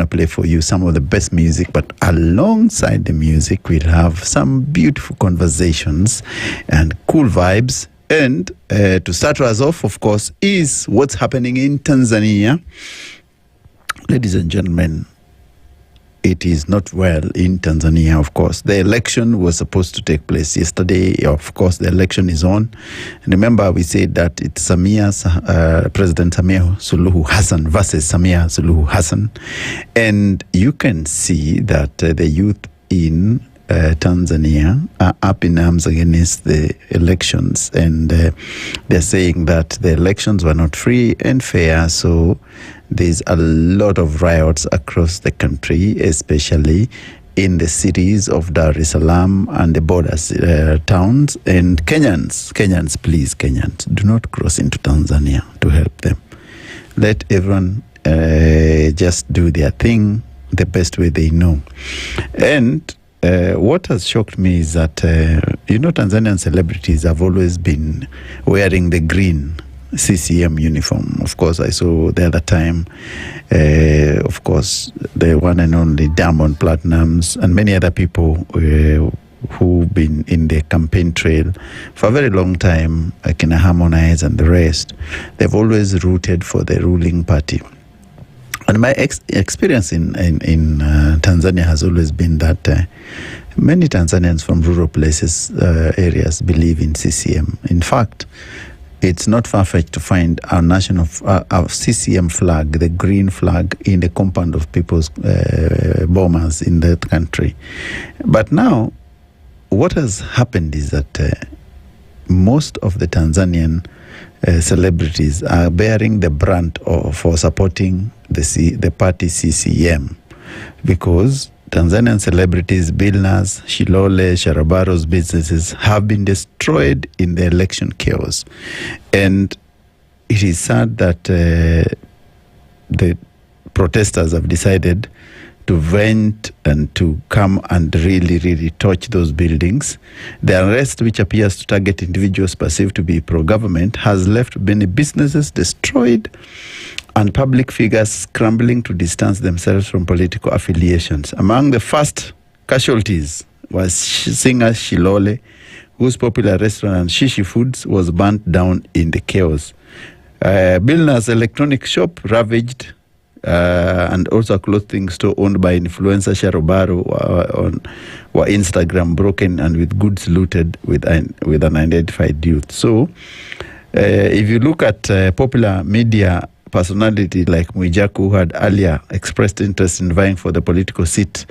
to play for you some of the best music, but alongside the music, we'll have some beautiful conversations and cool vibes. And to start us off, of course, is what's happening in Tanzania. Ladies and gentlemen, it is not well in Tanzania, of course. The election was supposed to take place yesterday. Of course, the election is on. And remember, we said that it's President Samia Suluhu Hassan versus Samia Suluhu Hassan. And you can see that the youth in Tanzania are up in arms against the elections. And they're saying that the elections were not free and fair. So there's a lot of riots across the country, especially in the cities of Dar es Salaam and the border towns. And Kenyans, please, Kenyans, do not cross into Tanzania to help them. Let everyone just do their thing the best way they know. And what has shocked me is that, Tanzanian celebrities have always been wearing the green CCM uniform. Of course, I saw the other time, of course, the one and only Diamond Platnumz and many other people who've been in the campaign trail for a very long time, like in Harmonize and the rest. They've always rooted for the ruling party. And my experience in Tanzania has always been that many Tanzanians from rural places, areas, believe in CCM. In fact, it's not far-fetched to find our our CCM flag, the green flag, in the compound of people's bombers in that country. But now, what has happened is that most of the Tanzanian celebrities are bearing the brunt for supporting the party CCM, because Tanzanian celebrities, Billnas, Shilole, Sharabaro's businesses have been destroyed in the election chaos. And it is sad that the protesters have decided to vent and to come and really, really torch those buildings. The arrest, which appears to target individuals perceived to be pro-government, has left many businesses destroyed and public figures scrambling to distance themselves from political affiliations. Among the first casualties was singer Shilole, whose popular restaurant Shishi Foods was burnt down in the chaos. Billna's electronic shop ravaged, and also a clothing store owned by influencer Sharobaro were Instagram broken and with goods looted with an unidentified youth. So, if you look at popular media personality like Mwijaku, who had earlier expressed interest in vying for the political seat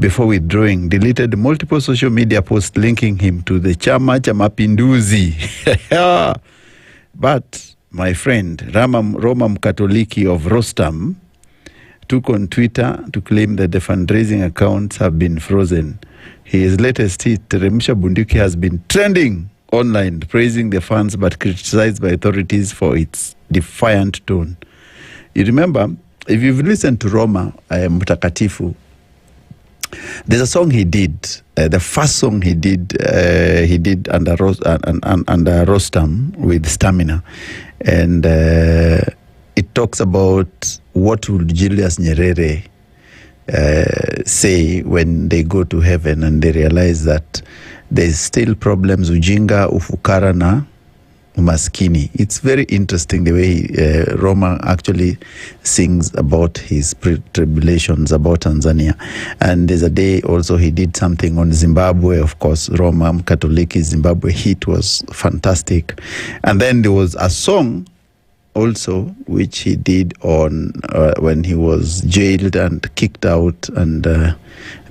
before withdrawing, deleted multiple social media posts linking him to the Chama cha Mapinduzi. But my friend Roma Mkatoliki of Rostam took on Twitter to claim that the fundraising accounts have been frozen. His latest hit, Teremsha Bunduki, has been trending online, praising the funds but criticized by authorities for its defiant tone. You remember, if you've listened to Roma Mtakatifu, there's a song he did, the first song he did under Rostam with Stamina. And it talks about what would Julius Nyerere say when they go to heaven and they realize that there's still problems, ujinga, ufukara na umaskini. It's very interesting the way Roma actually sings about his tribulations about Tanzania. And there's a day also he did something on Zimbabwe. Of course, Roma Mkatoliki Zimbabwe hit was fantastic. And then there was a song also which he did on when he was jailed and kicked out and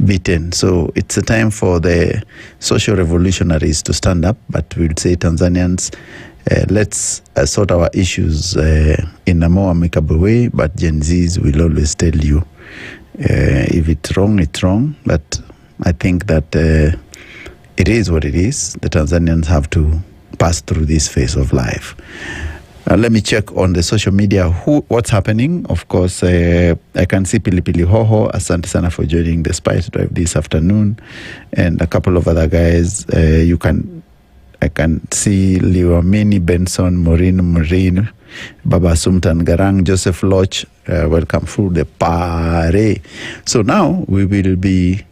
beaten. So it's a time for the social revolutionaries to stand up, but we'll say Tanzanians, let's sort our issues in a more amicable way, but Gen Zs will always tell you if it's wrong, it's wrong. But I think that it is what it is. The Tanzanians have to pass through this phase of life. Let me check on the social media what's happening. Of course, I can see Pilipili Hoho. Asante sana for joining the Spice Drive this afternoon. And a couple of other guys. You can I can see Liwamini Benson, Maureen, Baba Sumtan Garang, Joseph Loch. Welcome through the party. So now we will be